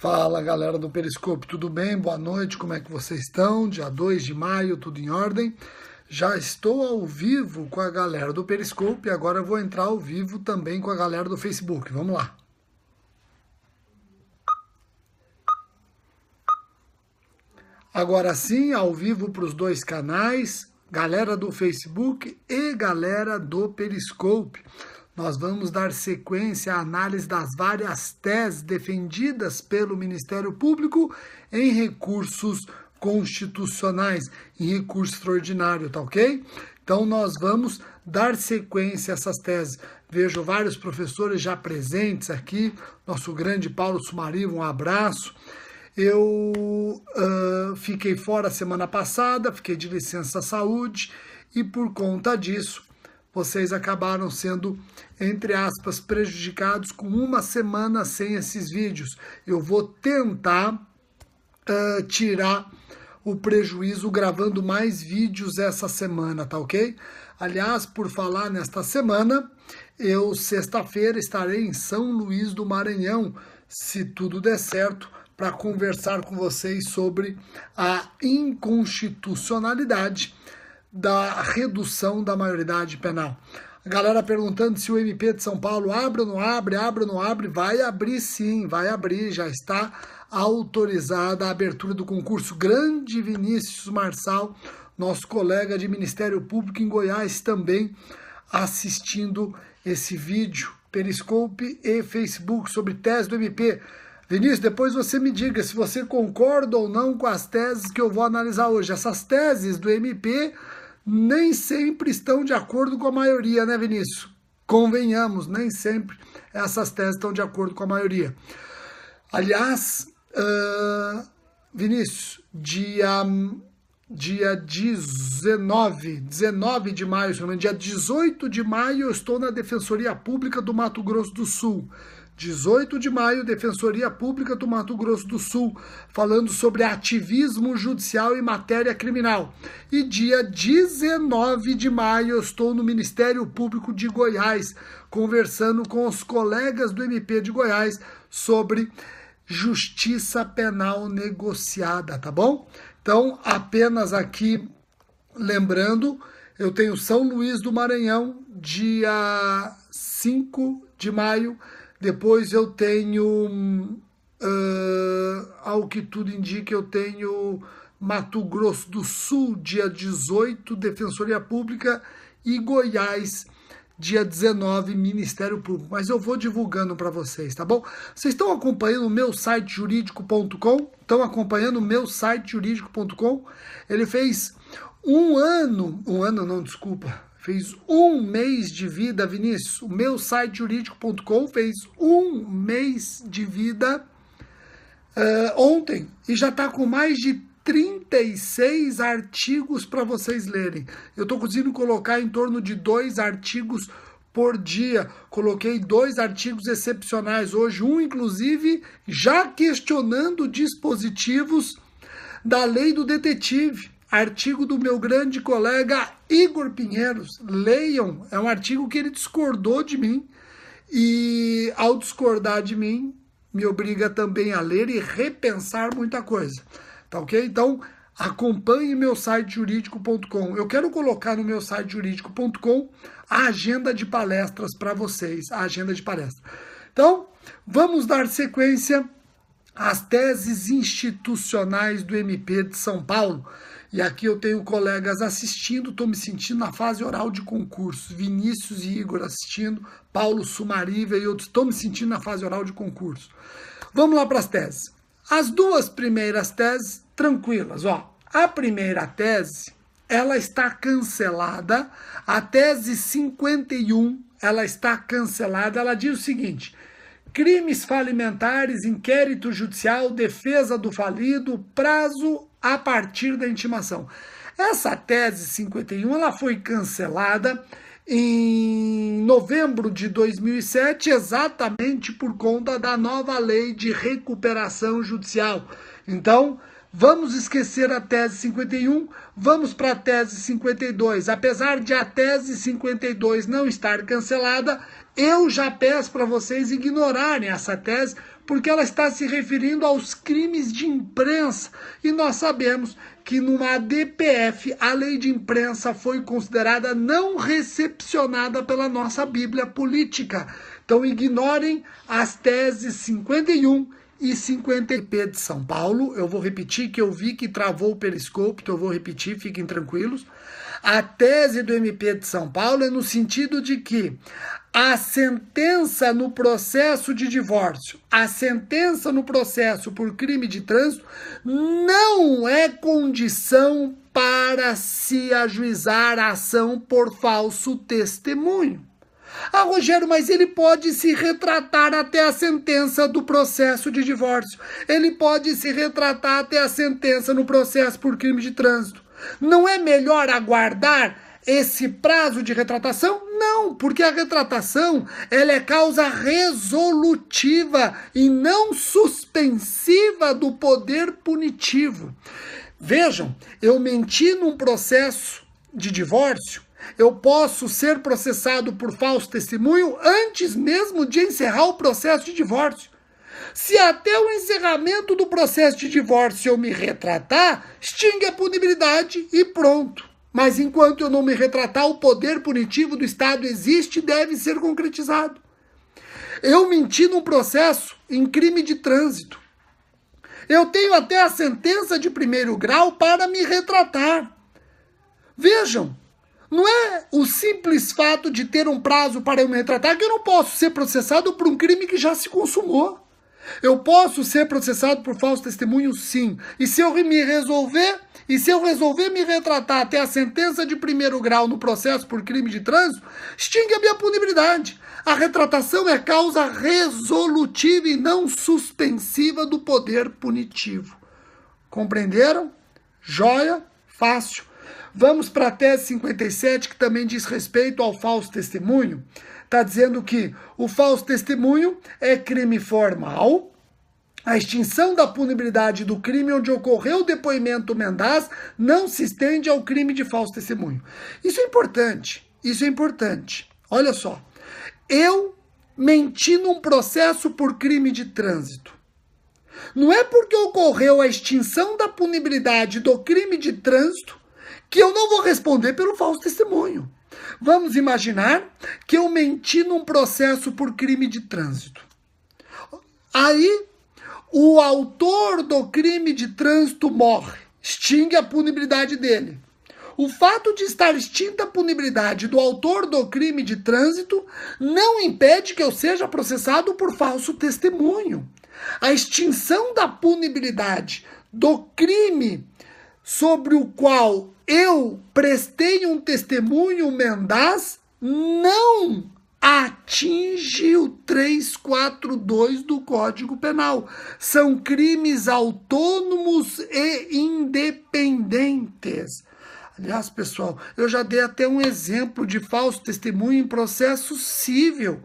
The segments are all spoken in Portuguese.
Fala galera do Periscope, tudo bem? Boa noite, como é que vocês estão? Dia 2 de maio, tudo em ordem? Já estou ao vivo com a galera do Periscope e agora vou entrar ao vivo também com a galera do Facebook. Vamos lá. Agora sim, ao vivo para os dois canais, galera do Facebook e galera do Periscope. Nós vamos dar sequência à análise das várias teses defendidas pelo Ministério Público em recursos constitucionais, em recurso extraordinário, tá ok? Então nós vamos dar sequência a essas teses. Vejo vários professores já presentes aqui, nosso grande Paulo Sumariva, um abraço. Eu fiquei fora semana passada, fiquei de licença saúde e por conta disso vocês acabaram sendo, entre aspas, prejudicados com uma semana sem esses vídeos. Eu vou tentar tirar o prejuízo gravando mais vídeos essa semana, tá ok? Aliás, por falar nesta semana, eu sexta-feira estarei em São Luís do Maranhão, se tudo der certo, para conversar com vocês sobre a inconstitucionalidade da redução da maioridade penal. A galera perguntando se o MP de São Paulo abre ou não abre, vai abrir sim, vai abrir, já está autorizada a abertura do concurso. Grande Vinícius Marçal, nosso colega de Ministério Público em Goiás, também assistindo esse vídeo, Periscope e Facebook, sobre tese do MP. Vinícius, depois você me diga se você concorda ou não com as teses que eu vou analisar hoje. Essas teses do MP nem sempre estão de acordo com a maioria, né, Vinícius? Convenhamos, nem sempre essas teses estão de acordo com a maioria. Aliás, Vinícius, dia 19 de maio, dia 18 de maio, eu estou na Defensoria Pública do Mato Grosso do Sul. 18 de maio, Defensoria Pública do Mato Grosso do Sul, falando sobre ativismo judicial em matéria criminal. E dia 19 de maio, eu estou no Ministério Público de Goiás, conversando com os colegas do MP de Goiás sobre justiça penal negociada, tá bom? Então, apenas aqui lembrando, eu tenho São Luís do Maranhão, dia 5 de maio, depois eu tenho, ao que tudo indica, eu tenho Mato Grosso do Sul, dia 18, Defensoria Pública, e Goiás, dia 19, Ministério Público. Mas eu vou divulgando para vocês, tá bom? Vocês estão acompanhando o meu site jurídico.com? Estão acompanhando o meu site jurídico.com? Ele fez fez um mês de vida, Vinícius. O meu site jurídico.com fez um mês de vida ontem e já está com mais de 36 artigos para vocês lerem. Eu estou conseguindo colocar em torno de 2 artigos por dia. Coloquei 2 artigos excepcionais hoje, um inclusive já questionando dispositivos da lei do detetive. Artigo do meu grande colega Igor Pinheiros. Leiam, é um artigo que ele discordou de mim e ao discordar de mim me obriga também a ler e repensar muita coisa. Tá ok? Então, acompanhe meu site jurídico.com. Eu quero colocar no meu site jurídico.com a agenda de palestras para vocês, a agenda de palestras. Então, vamos dar sequência às teses institucionais do MP de São Paulo. E aqui eu tenho colegas assistindo, estou me sentindo na fase oral de concurso. Vinícius e Igor assistindo, Paulo Sumariva e outros, estou me sentindo na fase oral de concurso. Vamos lá para as teses. As 2 primeiras teses, tranquilas, ó. A primeira tese, ela está cancelada. A tese 51, ela está cancelada. Ela diz o seguinte: crimes falimentares, inquérito judicial, defesa do falido, prazo a partir da intimação. Essa tese 51, ela foi cancelada em novembro de 2007, exatamente por conta da nova lei de recuperação judicial. Então, vamos esquecer a tese 51, vamos para a tese 52. Apesar de a tese 52 não estar cancelada, eu já peço para vocês ignorarem essa tese, porque ela está se referindo aos crimes de imprensa. E nós sabemos que numa DPF a lei de imprensa foi considerada não recepcionada pela nossa Bíblia política. Então ignorem as teses 51 e 50 MP de São Paulo. Eu vou repetir, que eu vi que travou o Periscope, então eu vou repetir, fiquem tranquilos. A tese do MP de São Paulo é no sentido de que a sentença no processo de divórcio, a sentença no processo por crime de trânsito, não é condição para se ajuizar a ação por falso testemunho. Ah, Rogério, mas ele pode se retratar até a sentença do processo de divórcio. Ele pode se retratar até a sentença no processo por crime de trânsito. Não é melhor aguardar esse prazo de retratação? Não, porque a retratação ela é causa resolutiva e não suspensiva do poder punitivo. Vejam, eu menti num processo de divórcio, eu posso ser processado por falso testemunho antes mesmo de encerrar o processo de divórcio. Se até o encerramento do processo de divórcio eu me retratar, extingue a punibilidade e pronto. Mas enquanto eu não me retratar, o poder punitivo do Estado existe e deve ser concretizado. Eu menti num processo em crime de trânsito. Eu tenho até a sentença de primeiro grau para me retratar. Vejam, não é o simples fato de ter um prazo para eu me retratar que eu não posso ser processado por um crime que já se consumou. Eu posso ser processado por falso testemunho, sim. E se eu resolver me retratar até a sentença de primeiro grau no processo por crime de trânsito, extingue a minha punibilidade. A retratação é causa resolutiva e não suspensiva do poder punitivo. Compreenderam? Joia? Fácil. Vamos para a tese 57, que também diz respeito ao falso testemunho. Está dizendo que o falso testemunho é crime formal. A extinção da punibilidade do crime onde ocorreu o depoimento mendaz não se estende ao crime de falso testemunho. Isso é importante. Isso é importante. Olha só. Eu menti num processo por crime de trânsito. Não é porque ocorreu a extinção da punibilidade do crime de trânsito que eu não vou responder pelo falso testemunho. Vamos imaginar que eu menti num processo por crime de trânsito. Aí, o autor do crime de trânsito morre, extingue a punibilidade dele. O fato de estar extinta a punibilidade do autor do crime de trânsito não impede que eu seja processado por falso testemunho. A extinção da punibilidade do crime sobre o qual eu prestei um testemunho mendaz não atinge o 342 do Código Penal. São crimes autônomos e independentes. Aliás, pessoal, eu já dei até um exemplo de falso testemunho em processo civil.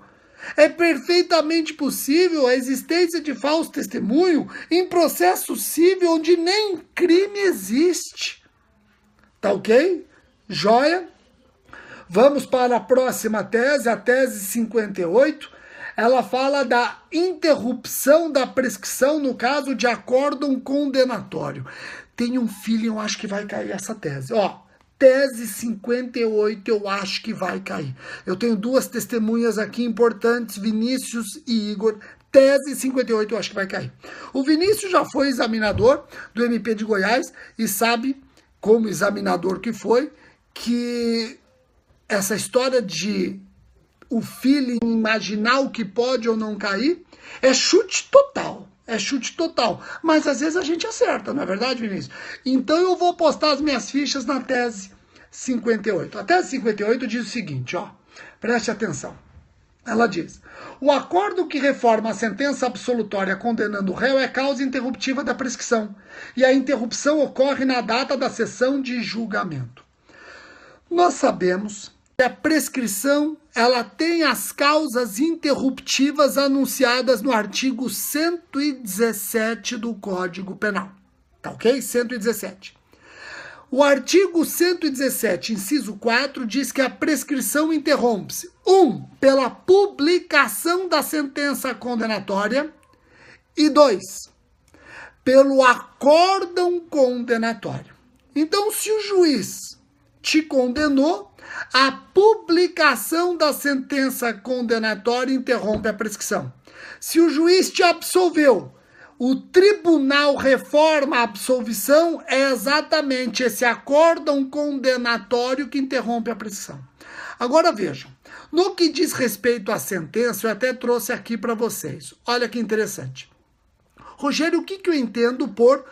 É perfeitamente possível a existência de falso testemunho em processo civil onde nem crime existe. Tá ok? Joia? Vamos para a próxima tese, a tese 58. Ela fala da interrupção da prescrição no caso de acórdão condenatório. Tem um feeling, eu acho que vai cair essa tese. Ó, tese 58 eu acho que vai cair. Eu tenho duas testemunhas aqui importantes, Vinícius e Igor. Tese 58 eu acho que vai cair. O Vinícius já foi examinador do MP de Goiás e sabe, como examinador que foi, que essa história de o feeling imaginar o que pode ou não cair é chute total. É chute total. Mas às vezes a gente acerta, não é verdade, Vinícius? Então eu vou postar as minhas fichas na tese 58. A tese 58 diz o seguinte, ó. Preste atenção. Ela diz: o acordo que reforma a sentença absolutória condenando o réu é causa interruptiva da prescrição. E a interrupção ocorre na data da sessão de julgamento. Nós sabemos que a prescrição ela tem as causas interruptivas anunciadas no artigo 117 do Código Penal. Tá ok? 117. O artigo 117, inciso 4, diz que a prescrição interrompe-se, 1, pela publicação da sentença condenatória E 2, pelo acórdão condenatório. Então, se o juiz te condenou, a publicação da sentença condenatória interrompe a prescrição. Se o juiz te absolveu, o tribunal reforma a absolvição, é exatamente esse acórdão condenatório que interrompe a prescrição. Agora vejam, no que diz respeito à sentença, eu até trouxe aqui para vocês. Olha que interessante. Rogério, o que eu entendo por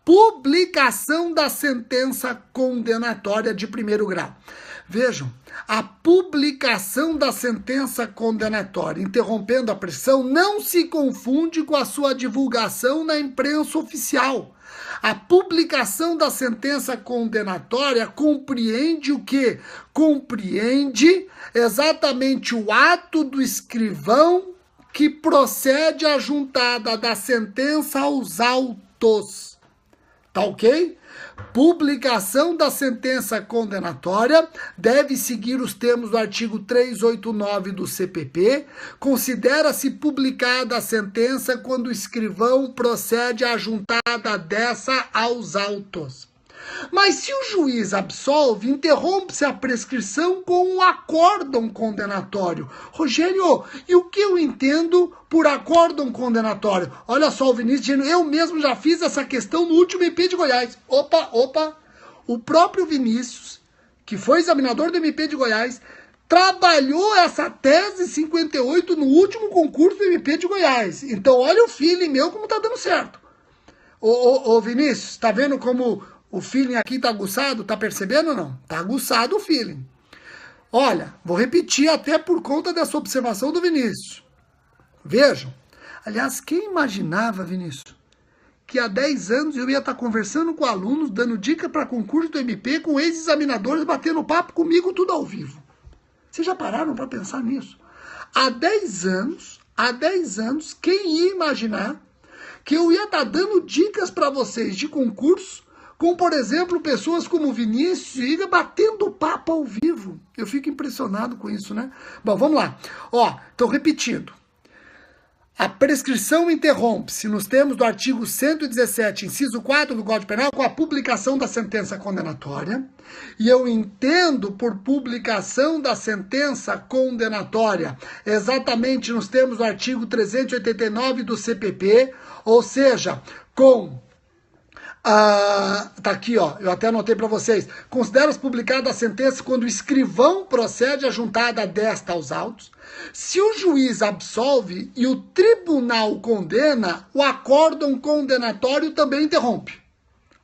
publicação da sentença condenatória de primeiro grau? Vejam, a publicação da sentença condenatória interrompendo a prescrição não se confunde com a sua divulgação na imprensa oficial. A publicação da sentença condenatória compreende o quê? Compreende exatamente o ato do escrivão que procede à juntada da sentença aos autos. Tá ok? Publicação da sentença condenatória deve seguir os termos do artigo 389 do CPP. Considera-se publicada a sentença quando o escrivão procede à juntada dessa aos autos. Mas se o juiz absolve, interrompe-se a prescrição com um acórdão condenatório. Rogério, e o que eu entendo por acórdão condenatório? Olha só o Vinícius dizendo, eu mesmo já fiz essa questão no último MP de Goiás. Opa, o próprio Vinícius, que foi examinador do MP de Goiás, trabalhou essa tese 58 no último concurso do MP de Goiás. Então olha o feeling meu como tá dando certo. Ô Vinícius, tá vendo como o feeling aqui tá aguçado? Tá percebendo ou não? Tá aguçado o feeling. Olha, vou repetir até por conta dessa observação do Vinícius. Vejam. Aliás, quem imaginava, Vinícius, que há 10 anos eu ia estar conversando com alunos, dando dica para concurso do MP, com ex-examinadores, batendo papo comigo, tudo ao vivo. Vocês já pararam para pensar nisso? Há 10 anos, quem ia imaginar que eu ia estar dando dicas para vocês de concurso, com, por exemplo, pessoas como Vinícius e Iga batendo papo ao vivo. Eu fico impressionado com isso, né? Bom, vamos lá. Ó, então repetindo. A prescrição interrompe-se nos termos do artigo 117, inciso 4 do Código Penal, com a publicação da sentença condenatória. E eu entendo por publicação da sentença condenatória exatamente nos termos do artigo 389 do CPP, ou seja, com... tá aqui, ó, eu até anotei para vocês. Considera-se publicada a sentença quando o escrivão procede à juntada desta aos autos. Se o juiz absolve e o tribunal condena, o acórdão condenatório também interrompe.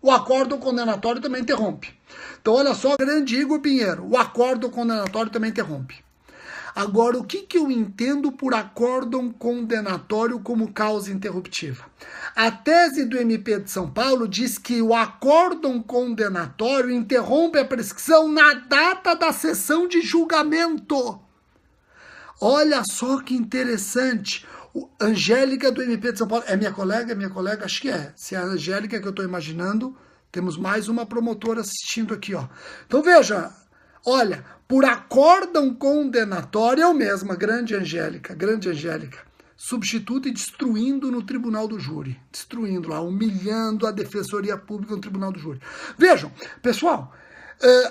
O acórdão condenatório também interrompe. Então, olha só, grande Igor Pinheiro, o acórdão condenatório também interrompe. Agora, o que eu entendo por acórdão condenatório como causa interruptiva? A tese do MP de São Paulo diz que o acórdão condenatório interrompe a prescrição na data da sessão de julgamento. Olha só que interessante. Angélica do MP de São Paulo. É minha colega? Acho que é. Se é a Angélica que eu estou imaginando, temos mais uma promotora assistindo aqui, ó. Então veja, olha, por acórdão condenatório é o mesmo, grande Angélica, substituta e destruindo no tribunal do júri, destruindo lá, humilhando a defensoria pública no tribunal do júri. Vejam, pessoal,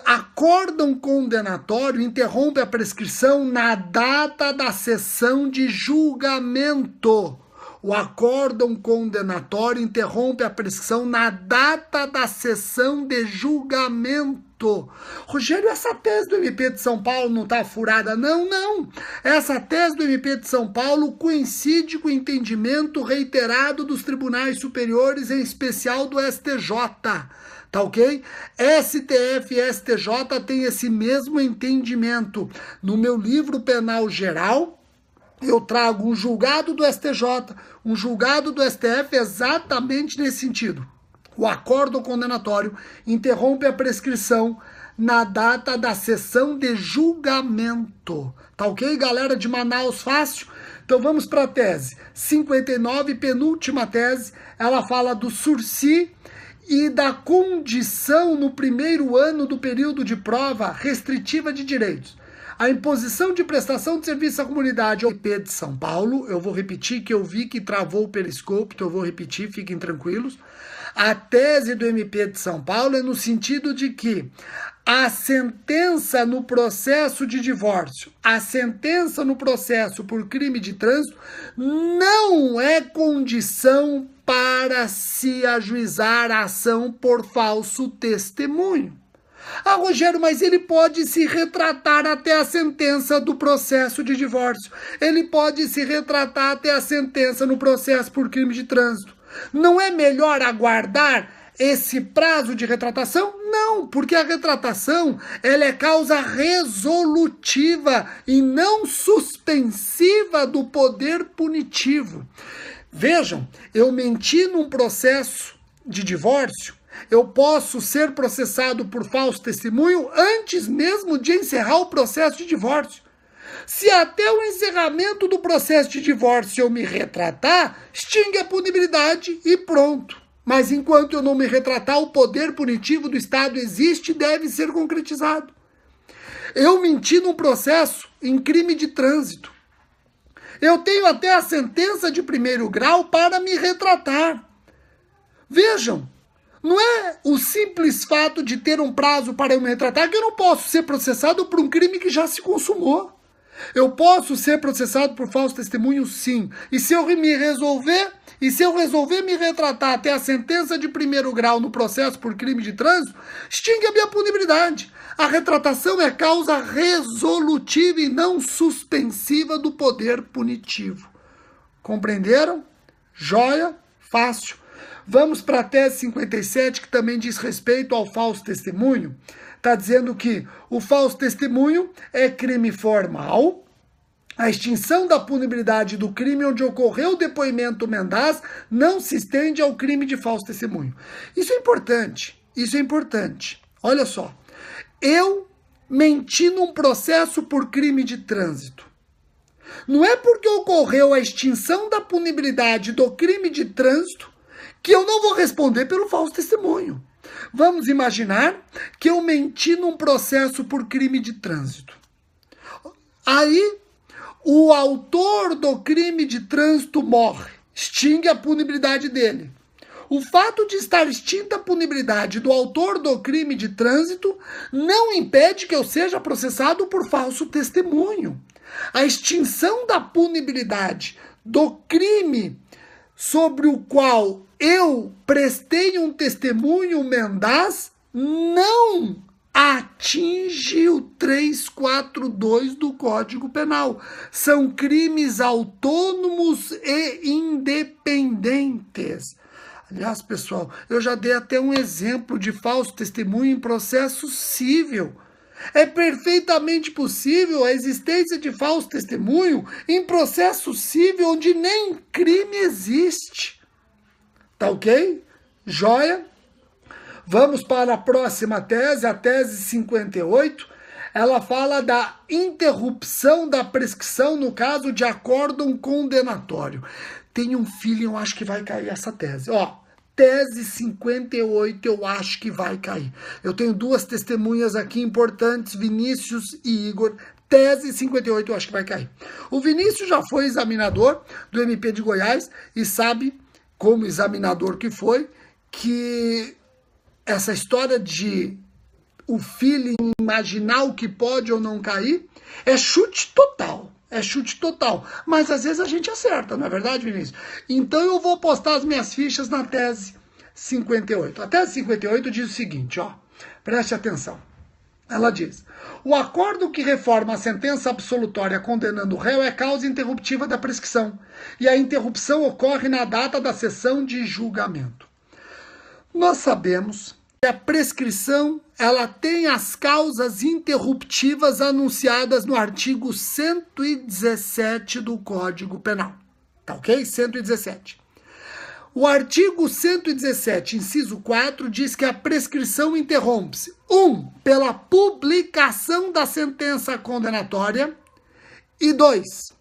acórdão condenatório interrompe a prescrição na data da sessão de julgamento. O acórdão condenatório interrompe a prescrição na data da sessão de julgamento. Rogério, essa tese do MP de São Paulo não está furada? Não. Essa tese do MP de São Paulo coincide com o entendimento reiterado dos tribunais superiores, em especial do STJ. Tá ok? STF e STJ têm esse mesmo entendimento. No meu livro penal geral, eu trago um julgado do STJ, um julgado do STF exatamente nesse sentido. O acórdão condenatório interrompe a prescrição na data da sessão de julgamento. Tá ok, galera de Manaus, fácil? Então vamos para a tese 59, penúltima tese. Ela fala do sursi e da condição no primeiro ano do período de prova restritiva de direitos. A imposição de prestação de serviço à comunidade ao MP de São Paulo, eu vou repetir que eu vi que travou o Periscope, então eu vou repetir, fiquem tranquilos. A tese do MP de São Paulo é no sentido de que a sentença no processo de divórcio, a sentença no processo por crime de trânsito não é condição para se ajuizar a ação por falso testemunho. Ah, Rogério, mas ele pode se retratar até a sentença do processo de divórcio. Ele pode se retratar até a sentença no processo por crime de trânsito. Não é melhor aguardar esse prazo de retratação? Não, porque a retratação ela é causa resolutiva e não suspensiva do poder punitivo. Vejam, eu menti num processo de divórcio, eu posso ser processado por falso testemunho antes mesmo de encerrar o processo de divórcio. Se até o encerramento do processo de divórcio eu me retratar, extingue a punibilidade e pronto. Mas enquanto eu não me retratar, o poder punitivo do Estado existe e deve ser concretizado. Eu menti num processo em crime de trânsito. Eu tenho até a sentença de primeiro grau para me retratar. Vejam, não é o simples fato de ter um prazo para eu me retratar que eu não posso ser processado por um crime que já se consumou. Eu posso ser processado por falso testemunho, sim. E se eu resolver me retratar até a sentença de primeiro grau no processo por crime de trânsito, extingue a minha punibilidade. A retratação é causa resolutiva e não suspensiva do poder punitivo. Compreenderam? Joia? Fácil. Vamos para a tese 57, que também diz respeito ao falso testemunho. Está dizendo que o falso testemunho é crime formal. A extinção da punibilidade do crime onde ocorreu o depoimento mendaz não se estende ao crime de falso testemunho. Isso é importante. Isso é importante. Olha só. Eu menti num processo por crime de trânsito. Não é porque ocorreu a extinção da punibilidade do crime de trânsito que eu não vou responder pelo falso testemunho. Vamos imaginar que eu menti num processo por crime de trânsito. Aí, o autor do crime de trânsito morre, extingue a punibilidade dele. O fato de estar extinta a punibilidade do autor do crime de trânsito não impede que eu seja processado por falso testemunho. A extinção da punibilidade do crime sobre o qual eu prestei um testemunho mendaz não atinge o 342 do Código Penal. São crimes autônomos e independentes. Aliás, pessoal, eu já dei até um exemplo de falso testemunho em processo civil. É perfeitamente possível a existência de falso testemunho em processo civil onde nem crime existe. Tá ok? Joia? Vamos para a próxima tese, a tese 58. Ela fala da interrupção da prescrição no caso de acórdão condenatório. Tem um feeling, eu acho que vai cair essa tese. Ó, tese 58 eu acho que vai cair. Eu tenho duas testemunhas aqui importantes, Vinícius e Igor. Tese 58 eu acho que vai cair. O Vinícius já foi examinador do MP de Goiás e sabe, como examinador que foi, que essa história de o feeling, imaginar o que pode ou não cair, é chute total. É chute total. Mas às vezes a gente acerta, não é verdade, Vinícius? Então eu vou postar as minhas fichas na tese 58. A tese 58 diz o seguinte, ó. Preste atenção. Ela diz: o acórdão que reforma a sentença absolutória condenando o réu é causa interruptiva da prescrição. E a interrupção ocorre na data da sessão de julgamento. Nós sabemos que a prescrição ela tem as causas interruptivas anunciadas no artigo 117 do Código Penal. Tá ok? 117. O artigo 117, inciso 4, diz que a prescrição interrompe-se: 1. Pela publicação da sentença condenatória e 2.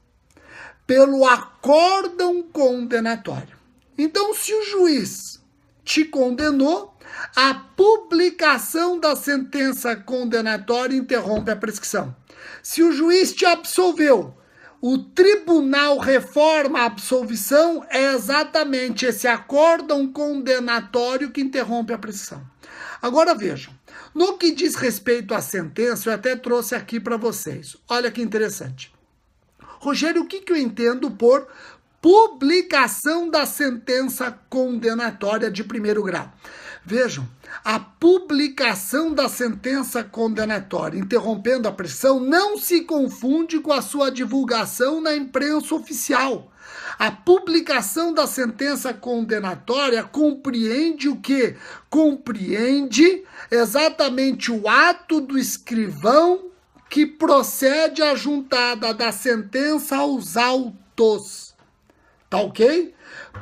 Pelo acórdão condenatório. Então, se o juiz te condenou, a publicação da sentença condenatória interrompe a prescrição. Se o juiz te absolveu, o tribunal reforma a absolvição, é exatamente esse acórdão condenatório que interrompe a prescrição. Agora vejam, no que diz respeito à sentença, eu até trouxe aqui para vocês. Olha que interessante. Rogério, o que eu entendo por publicação da sentença condenatória de primeiro grau? Vejam, a publicação da sentença condenatória interrompendo a prescrição não se confunde com a sua divulgação na imprensa oficial. A publicação da sentença condenatória compreende o quê? Compreende exatamente o ato do escrivão que procede à juntada da sentença aos autos. Tá ok?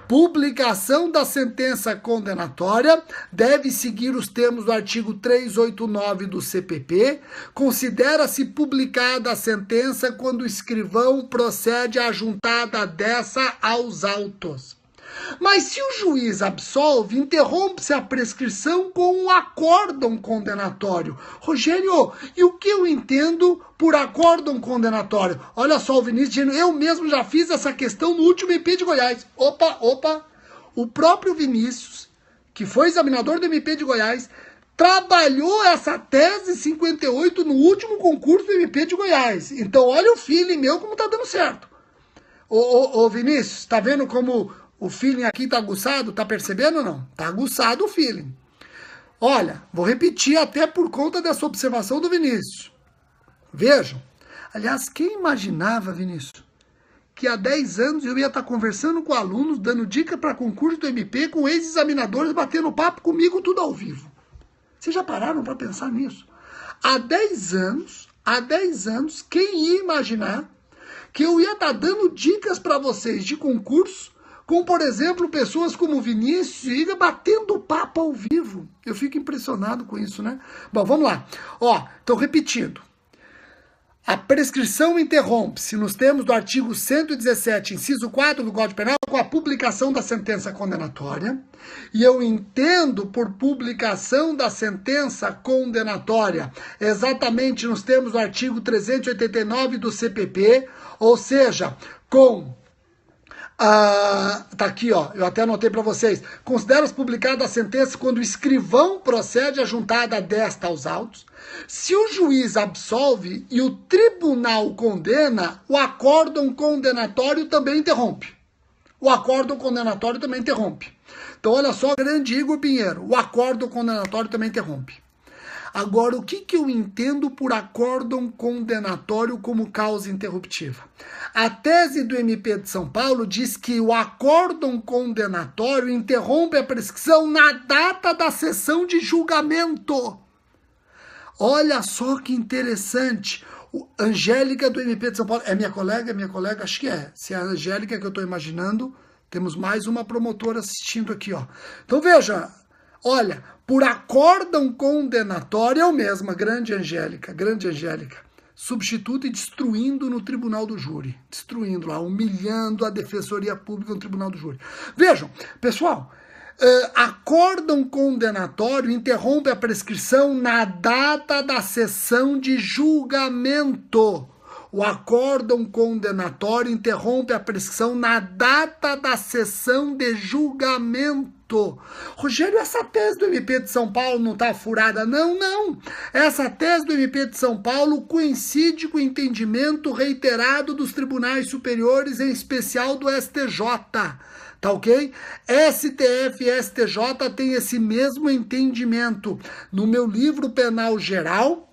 Publicação da sentença condenatória deve seguir os termos do artigo 389 do CPP. Considera-se publicada a sentença quando o escrivão procede à juntada dessa aos autos. Mas se o juiz absolve, interrompe-se a prescrição com um acórdão condenatório. Rogério, e o que eu entendo por acórdão condenatório? Olha só o Vinícius dizendo, eu mesmo já fiz essa questão no último MP de Goiás. Opa, o próprio Vinícius, que foi examinador do MP de Goiás, trabalhou essa tese 58 no último concurso do MP de Goiás. Então olha o feeling meu como tá dando certo. Ô Vinícius, tá vendo como o feeling aqui tá aguçado? Tá percebendo ou não? Tá aguçado o feeling. Olha, vou repetir até por conta dessa observação do Vinícius. Vejam. Aliás, quem imaginava, Vinícius, que há 10 anos eu ia estar conversando com alunos, dando dica para concurso do MP, com ex-examinadores batendo papo comigo, tudo ao vivo. Vocês já pararam para pensar nisso? Há 10 anos, quem ia imaginar que eu ia estar dando dicas para vocês de concurso, com, por exemplo, pessoas como Vinícius e Iga batendo papo ao vivo. Eu fico impressionado com isso, né? Bom, vamos lá. Então repetindo. A prescrição interrompe-se nos termos do artigo 117, inciso 4 do Código Penal, com a publicação da sentença condenatória. E eu entendo por publicação da sentença condenatória exatamente nos termos do artigo 389 do CPP, ou seja, com... tá aqui, eu até anotei para vocês. Considera-se publicada a sentença quando o escrivão procede à juntada desta aos autos. Se o juiz absolve e o tribunal condena, o acórdão condenatório também interrompe. Então, olha só, grande Igor Pinheiro, o acórdão condenatório também interrompe. Agora, o que eu entendo por acórdão condenatório como causa interruptiva? A tese do MP de São Paulo diz que o acórdão condenatório interrompe a prescrição na data da sessão de julgamento. Olha só que interessante. Angélica do MP de São Paulo, é minha colega, acho que é. Se é a Angélica que eu estou imaginando, temos mais uma promotora assistindo aqui, Então veja, olha, por acórdão condenatório é o mesmo, grande Angélica, substituta e destruindo no tribunal do júri, destruindo lá, humilhando a defensoria pública no tribunal do júri. Vejam, pessoal, acórdão condenatório interrompe a prescrição na data da sessão de julgamento. O acórdão condenatório interrompe a prescrição na data da sessão de julgamento. Rogério, essa tese do MP de São Paulo não está furada? Não. Essa tese do MP de São Paulo coincide com o entendimento reiterado dos tribunais superiores, em especial do STJ. Tá ok? STF e STJ têm esse mesmo entendimento. No meu livro penal geral,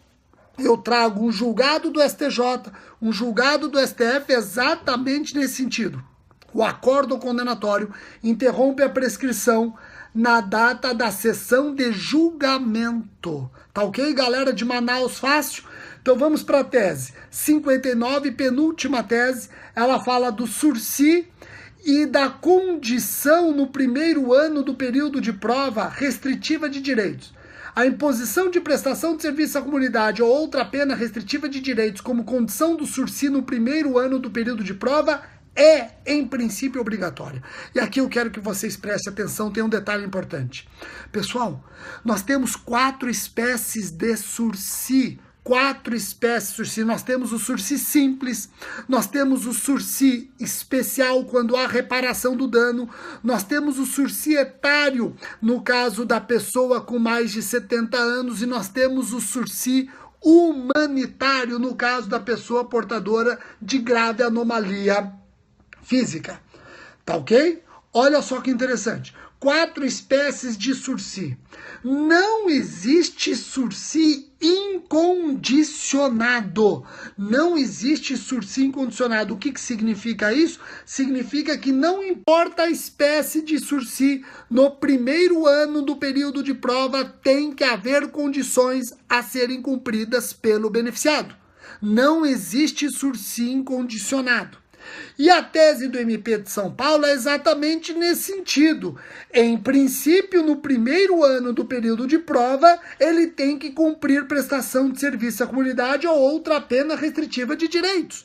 eu trago um julgado do STJ, um julgado do STF exatamente nesse sentido. O acórdão condenatório interrompe a prescrição na data da sessão de julgamento. Tá ok, galera de Manaus fácil? Então vamos para a tese 59, penúltima tese. Ela fala do sursi e da condição no primeiro ano do período de prova restritiva de direitos. A imposição de prestação de serviço à comunidade ou outra pena restritiva de direitos como condição do sursi no primeiro ano do período de prova é, em princípio, obrigatória. E aqui eu quero que vocês prestem atenção, tem um detalhe importante. Pessoal, nós temos 4 espécies de sursi. 4 espécies de sursi. Nós temos o sursi simples, nós temos o sursi especial quando há reparação do dano, nós temos o sursi etário no caso da pessoa com mais de 70 anos e nós temos o sursi humanitário no caso da pessoa portadora de grave anomalia física. Tá ok? Olha só que interessante. 4 espécies de sursi. Não existe sursi incondicionado. Não existe sursi incondicionado. O que significa isso? Significa que não importa a espécie de sursi, no primeiro ano do período de prova tem que haver condições a serem cumpridas pelo beneficiado. Não existe sursi incondicionado. E a tese do MP de São Paulo é exatamente nesse sentido. Em princípio, no primeiro ano do período de prova, ele tem que cumprir prestação de serviço à comunidade ou outra pena restritiva de direitos.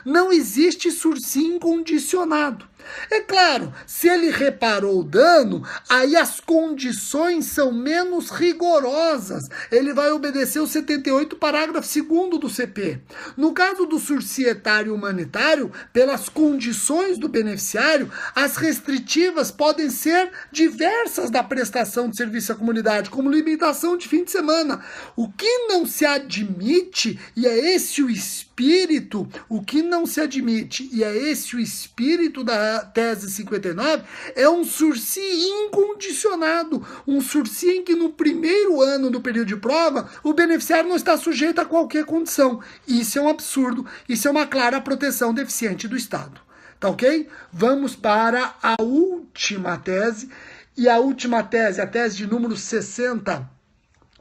Não existe sursi incondicionado. É claro, se ele reparou o dano, aí as condições são menos rigorosas. Ele vai obedecer o 78, parágrafo 2º do CP. No caso do sursi etário humanitário, pelas condições do beneficiário, as restritivas podem ser diversas da prestação de serviço à comunidade, como limitação de fim de semana. O que não se admite, e é esse o espírito, o que não se admite, e é esse o espírito da tese 59, é um sursi incondicionado, um sursi em que no primeiro ano do período de prova, o beneficiário não está sujeito a qualquer condição. Isso é um absurdo, isso é uma clara proteção deficiente do Estado. Tá ok? Vamos para a última tese, e a última tese, a tese de número 60,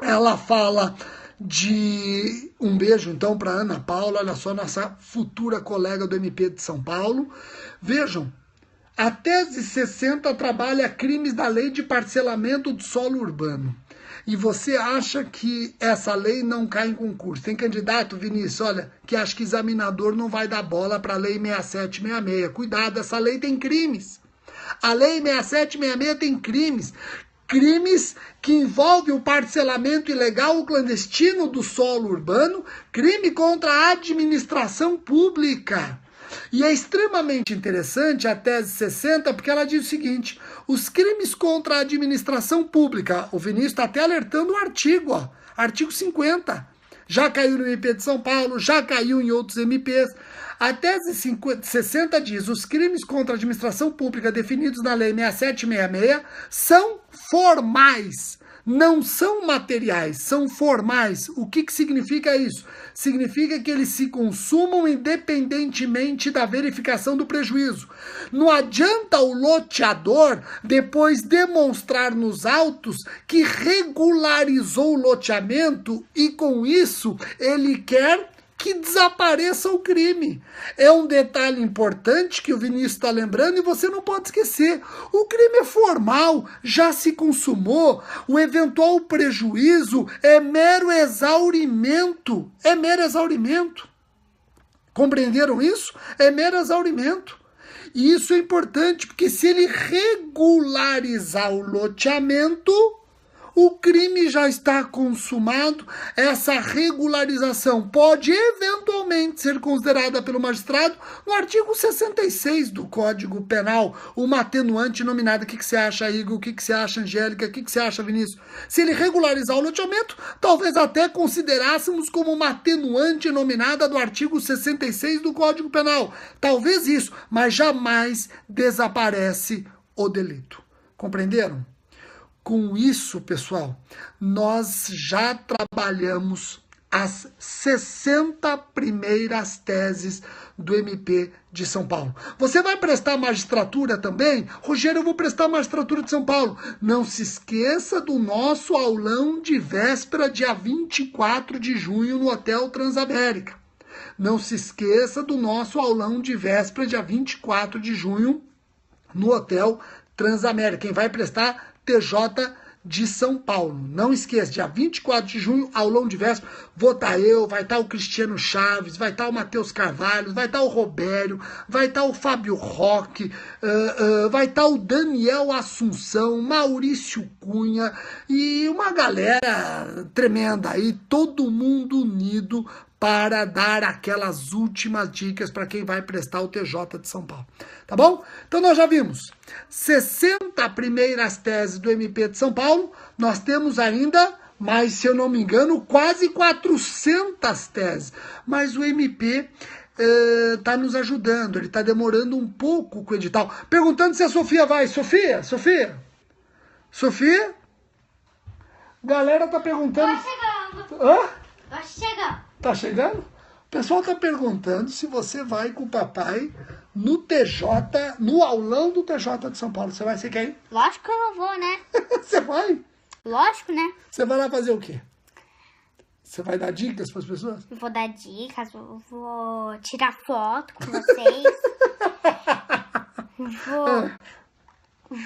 ela fala de... Um beijo então para Ana Paula, olha só, nossa futura colega do MP de São Paulo. Vejam, a tese 60 trabalha crimes da lei de parcelamento do solo urbano. E você acha que essa lei não cai em concurso? Tem candidato, Vinícius, olha, que acha que examinador não vai dar bola para a lei 6766. Cuidado, essa lei tem crimes. A lei 6766 tem crimes. Crimes que envolvem o parcelamento ilegal ou clandestino do solo urbano, crime contra a administração pública. E é extremamente interessante a tese 60, porque ela diz o seguinte: os crimes contra a administração pública, o Vinícius está até alertando o artigo, ó, artigo 50, já caiu no MP de São Paulo, já caiu em outros MPs. A tese 60 diz: os crimes contra a administração pública definidos na lei 6766 são formais, não são materiais, são formais. O que significa isso? Significa que eles se consumam independentemente da verificação do prejuízo. Não adianta o loteador depois demonstrar nos autos que regularizou o loteamento e com isso ele quer que desapareça o crime. É um detalhe importante que o Vinícius está lembrando e você não pode esquecer. O crime é formal, já se consumou, o eventual prejuízo é mero exaurimento. É mero exaurimento. Compreenderam isso? É mero exaurimento. E isso é importante, porque se ele regularizar o loteamento, o crime já está consumado. Essa regularização pode eventualmente ser considerada pelo magistrado no artigo 66 do Código Penal, uma atenuante nominada. O que você acha, Igor? O que você acha, Angélica? O que você acha, Vinícius? Se ele regularizar o loteamento, talvez até considerássemos como uma atenuante nominada do artigo 66 do Código Penal. Talvez isso, mas jamais desaparece o delito. Compreenderam? Com isso, pessoal, nós já trabalhamos as 60 primeiras teses do MP de São Paulo. Você vai prestar magistratura também? Rogério, eu vou prestar magistratura de São Paulo. Não se esqueça do nosso aulão de véspera, dia 24 de junho, no Hotel Transamérica. Não se esqueça do nosso aulão de véspera, dia 24 de junho, no Hotel Transamérica. Quem vai prestar TJ de São Paulo. Não esqueça, dia 24 de junho, aulão diverso, vou estar eu, vai estar o Cristiano Chaves, vai estar o Matheus Carvalho, vai estar o Robério, vai estar o Fábio Roque, vai estar o Daniel Assunção, Maurício Cunha e uma galera tremenda aí, todo mundo unido para dar aquelas últimas dicas para quem vai prestar o TJ de São Paulo. Tá bom? Então nós já vimos 60 primeiras teses do MP de São Paulo, nós temos ainda, mas se eu não me engano, quase 400 teses. Mas o MP está nos ajudando, ele está demorando um pouco com o edital. Perguntando se a Sofia vai. Sofia? Sofia? Sofia? Galera tá perguntando... Tô chegando. Hã? Tô chegando. Tá chegando? O pessoal tá perguntando se você vai com o papai no TJ, no aulão do TJ de São Paulo. Você vai? Você quer ir? Lógico que eu vou, né? Você vai? Lógico, né? Você vai lá fazer o quê? Você vai dar dicas para as pessoas? Eu vou dar dicas, eu vou tirar foto com vocês.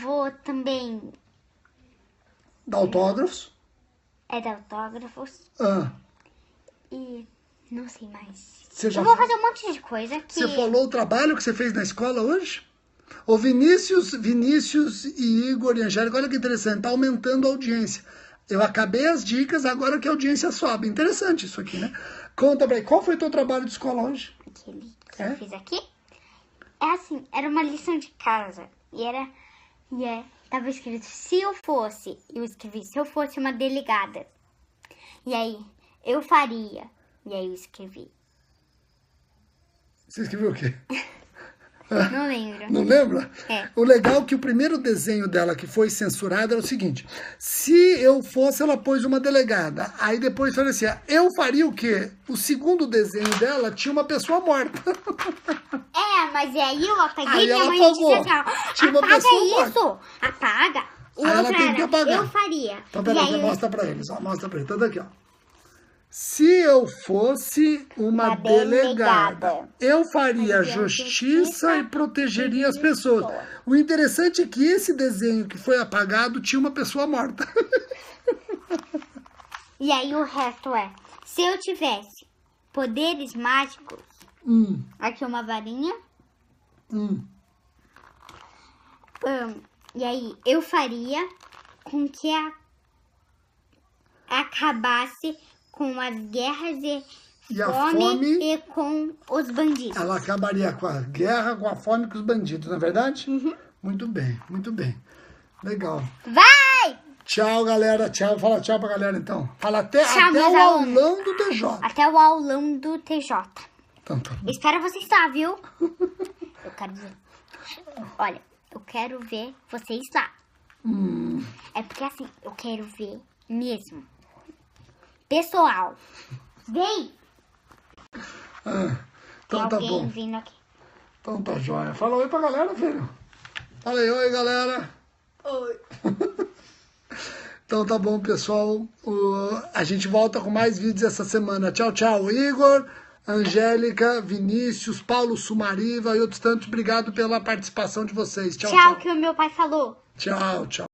Vou também Dar autógrafos? dar autógrafos. Ah, E não sei mais. Você já Eu vou fez? fazer um monte de coisa que... Você falou o trabalho que você fez na escola hoje? Ô Vinícius e Igor e Angélica, olha que interessante, tá aumentando a audiência. Eu acabei as dicas, agora que a audiência sobe. Interessante isso aqui, né? Conta pra aí, qual foi o teu trabalho de escola hoje? Aquele que É? eu fiz aqui. É assim, era uma lição de casa. Tava escrito, eu escrevi, se eu fosse uma delegada. E aí, eu faria. E aí eu escrevi. Você escreveu o quê? Não lembro. Não lembra? É. O legal é que o primeiro desenho dela que foi censurado era o seguinte: se eu fosse, ela pôs uma delegada. Aí depois falou assim: eu faria o quê? O segundo desenho dela tinha uma pessoa morta. Mas aí eu apaguei Aí minha ela mãe apagou. disse assim, Tinha uma apaga pessoa isso, apaga. O Aí ela outro teve que era, apagar. eu faria. Então, E peraí, aí, mostra pra eles, ó, mostra pra eles. Então, daqui, ó. Se eu fosse uma delegada, eu faria justiça e protegeria as pessoas. O interessante é que esse desenho que foi apagado tinha uma pessoa morta. E aí o resto é, se eu tivesse poderes mágicos, aqui uma varinha, e aí eu faria com que acabasse com as guerras E a fome fome, e com os bandidos. ela acabaria com a guerra, com a fome e com os bandidos, não é verdade? Muito bem, muito bem. Legal. Vai! Tchau, galera. Tchau. Fala tchau pra galera, então. Fala até Tchau, o meus alunos. aulão do TJ. Até o aulão do TJ. Então, tá bom. Espero vocês lá, viu? Eu quero ver. Olha, eu quero ver vocês lá. É porque assim, eu quero ver mesmo. Pessoal, vem! Então tá Alguém bom. vindo aqui. Então tá jóia. Fala oi pra galera, filho. Fala aí, oi, galera. Oi. Então tá bom, pessoal. A gente volta com mais vídeos essa semana. Tchau, tchau. Igor, Angélica, Vinícius, Paulo Sumariva e outros tantos. Obrigado pela participação de vocês. Tchau, Tchau, tchau. que o meu pai falou. Tchau, tchau.